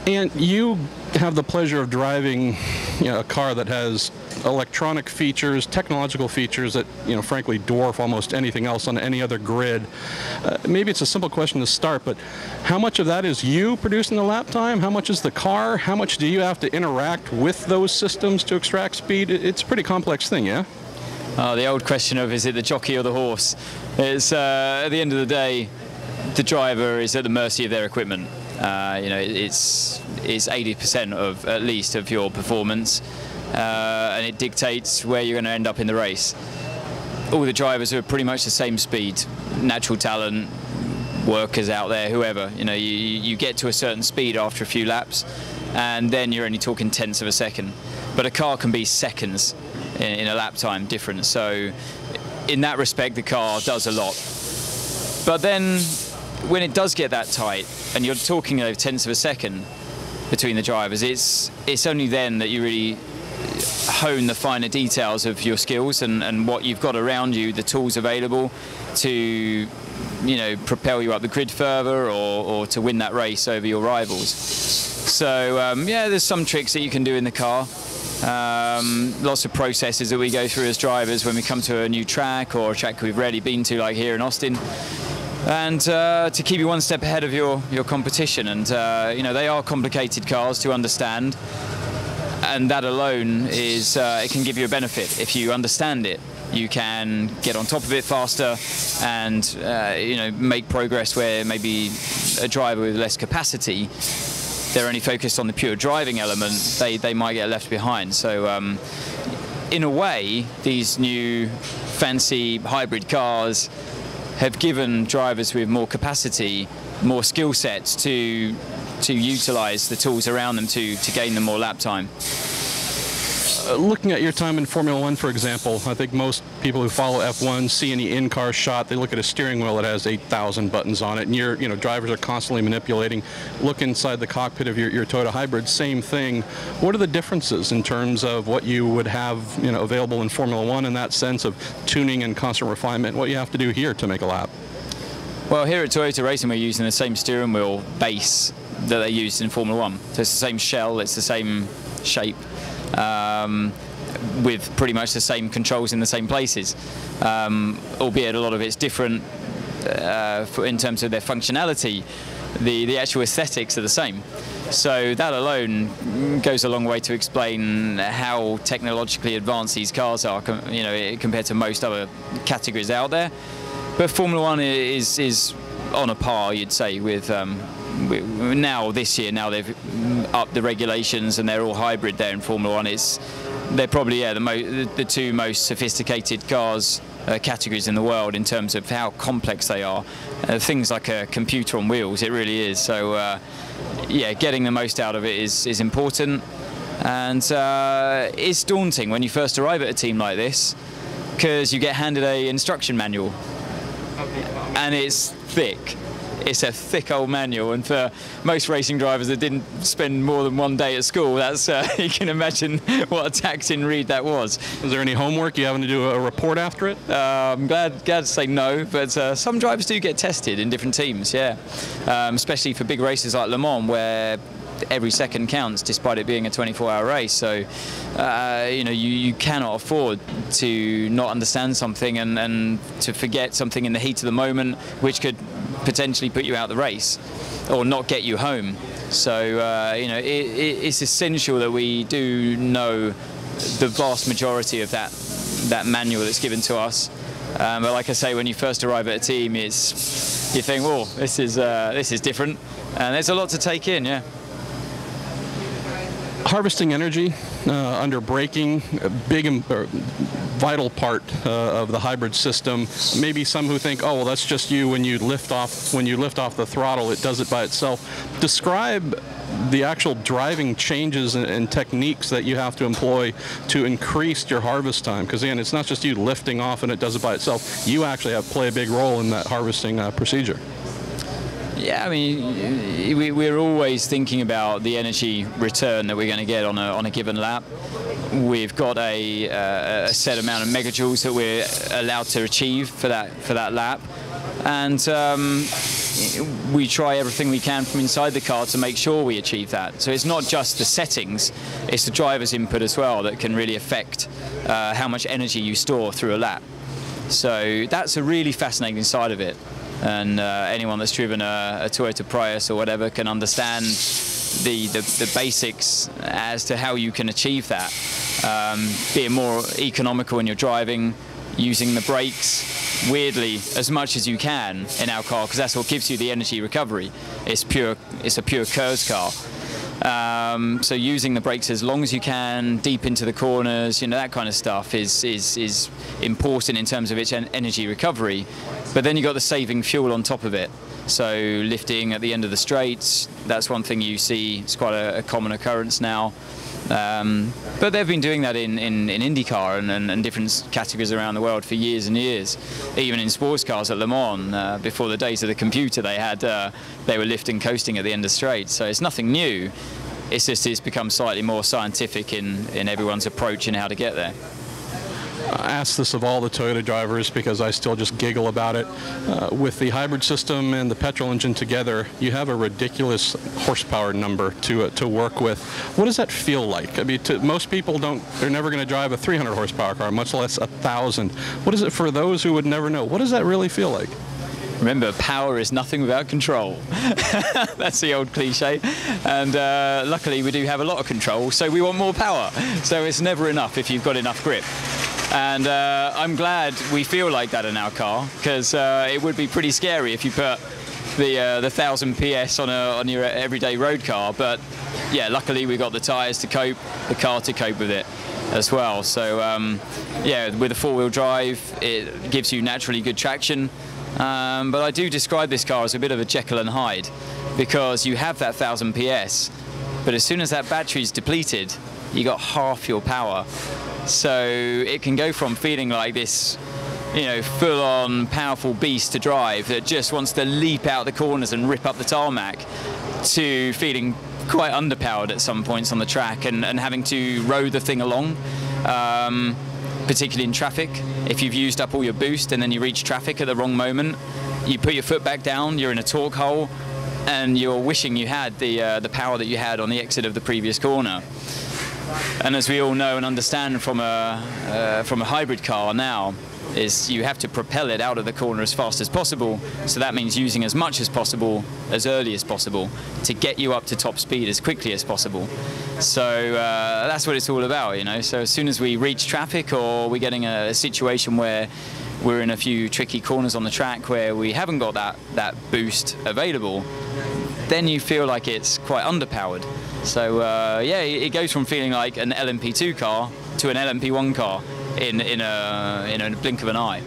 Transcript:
And you have the pleasure of driving, a car that has electronic features, technological features that, frankly dwarf almost anything else on any other grid. Maybe it's a simple question to start, but how much of that is you producing the lap time? How much is the car? How much do you have to interact with those systems to extract speed? It's a pretty complex thing, yeah? The old question of, is it the jockey or the horse? It's, at the end of the day, the driver is at the mercy of their equipment. It's 80% of, at least, of your performance, and it dictates where you're going to end up in the race. All the drivers are pretty much the same speed. Natural talent, workers out there, whoever. You get to a certain speed after a few laps, and then you're only talking tenths of a second. But a car can be seconds in a lap time difference. So, in that respect, the car does a lot. But then, when it does get that tight, and you're talking over tenths of a second between the drivers, it's only then that you really hone the finer details of your skills and what you've got around you, the tools available to, propel you up the grid further or to win that race over your rivals. So, there's some tricks that you can do in the car. Lots of processes that we go through as drivers when we come to a new track or a track we've rarely been to, like here in Austin. And to keep you one step ahead of your competition. And they are complicated cars to understand, and that alone is it can give you a benefit. If you understand it, you can get on top of it faster and make progress where maybe a driver with less capacity, they're only focused on the pure driving element, they might get left behind. So in a way, these new fancy hybrid cars have given drivers with more capacity, more skill sets to utilize the tools around them to gain them more lap time. Looking at your time in Formula One, for example, I think most people who follow F1 see any in-car shot, they look at a steering wheel that has 8,000 buttons on it, and drivers are constantly manipulating. Look inside the cockpit of your COTA hybrid, same thing. What are the differences in terms of what you would have, available in Formula One in that sense of tuning and constant refinement, what you have to do here to make a lap? Well, here at Toyota Racing, we're using the same steering wheel base that they used in Formula One. So it's the same shell, it's the same shape. With pretty much the same controls in the same places, albeit a lot of it's different in terms of their functionality. The actual aesthetics are the same. So that alone goes a long way to explain how technologically advanced these cars are, compared to most other categories out there. But Formula One is on a par, you'd say, with this year, they've upped the regulations and they're all hybrid there in Formula One. They're probably the two most sophisticated cars categories in the world in terms of how complex they are. Things like a computer on wheels, it really is. So getting the most out of it is important, and it's daunting when you first arrive at a team like this, because you get handed an instruction manual and it's thick. It's a thick old manual, and for most racing drivers that didn't spend more than one day at school, that's you can imagine what a taxing read that was. Was there any homework? You having to do a report after it? I'm glad to say no, but some drivers do get tested in different teams, yeah. Especially for big races like Le Mans, where every second counts, despite it being a 24-hour race. So, you cannot afford to not understand something and to forget something in the heat of the moment, which could potentially put you out the race or not get you home. So, it's essential that we do know the vast majority of that manual that's given to us. But like I say, when you first arrive at a team, you think, "Oh, this is different," and there's a lot to take in, yeah. Harvesting energy under braking, a big vital part of the hybrid system. Maybe some who think, oh well, that's just when you lift off the throttle, it does it by itself. Describe the actual driving changes and techniques that you have to employ to increase your harvest time, because again, it's not just you lifting off and it does it by itself. You actually play a big role in that harvesting procedure. Yeah, I mean, we're always thinking about the energy return that we're going to get on a given lap. We've got a set amount of megajoules that we're allowed to achieve for that lap, and we try everything we can from inside the car to make sure we achieve that. So it's not just the settings, it's the driver's input as well that can really affect how much energy you store through a lap. So that's a really fascinating side of it. And anyone that's driven a Toyota Prius or whatever can understand the basics as to how you can achieve that. Being more economical when you're driving, using the brakes, weirdly, as much as you can in our car, because that's what gives you the energy recovery. It's a pure KERS car. So using the brakes as long as you can, deep into the corners, that kind of stuff is important in terms of its energy recovery. But then you've got the saving fuel on top of it. So lifting at the end of the straights, that's one thing you see. It's quite a common occurrence now. But they've been doing that in IndyCar and different categories around the world for years and years. Even in sports cars at Le Mans, before the days of the computer, they were lifting coasting at the end of straights. So it's nothing new. It's just it's become slightly more scientific in everyone's approach and how to get there. I ask this of all the Toyota drivers because I still just giggle about it. With the hybrid system and the petrol engine together, you have a ridiculous horsepower number to work with. What does that feel like? I mean, most people they're never going to drive a 300 horsepower car, much less 1,000. What is it for those who would never know? What does that really feel like? Remember, power is nothing without control. That's the old cliche. And luckily we do have a lot of control, so we want more power. So it's never enough if you've got enough grip. And I'm glad we feel like that in our car, because it would be pretty scary if you put the 1,000 PS on your everyday road car. But yeah, luckily we got the tyres to cope, the car to cope with it as well. So yeah, with a four-wheel drive, it gives you naturally good traction. But I do describe this car as a bit of a Jekyll and Hyde, because you have that 1,000 PS, but as soon as that battery is depleted, you got half your power. So it can go from feeling like this, full-on powerful beast to drive that just wants to leap out the corners and rip up the tarmac, to feeling quite underpowered at some points on the track and having to row the thing along, particularly in traffic. If you've used up all your boost and then you reach traffic at the wrong moment, you put your foot back down, you're in a torque hole, and you're wishing you had the power that you had on the exit of the previous corner. And as we all know and understand from a hybrid car now, is you have to propel it out of the corner as fast as possible. So that means using as much as possible, as early as possible, to get you up to top speed as quickly as possible. So that's what it's all about, So as soon as we reach traffic, or we're getting a situation where we're in a few tricky corners on the track where we haven't got that boost available, then you feel like it's quite underpowered. So yeah, it goes from feeling like an LMP2 car to an LMP1 car in a blink of an eye.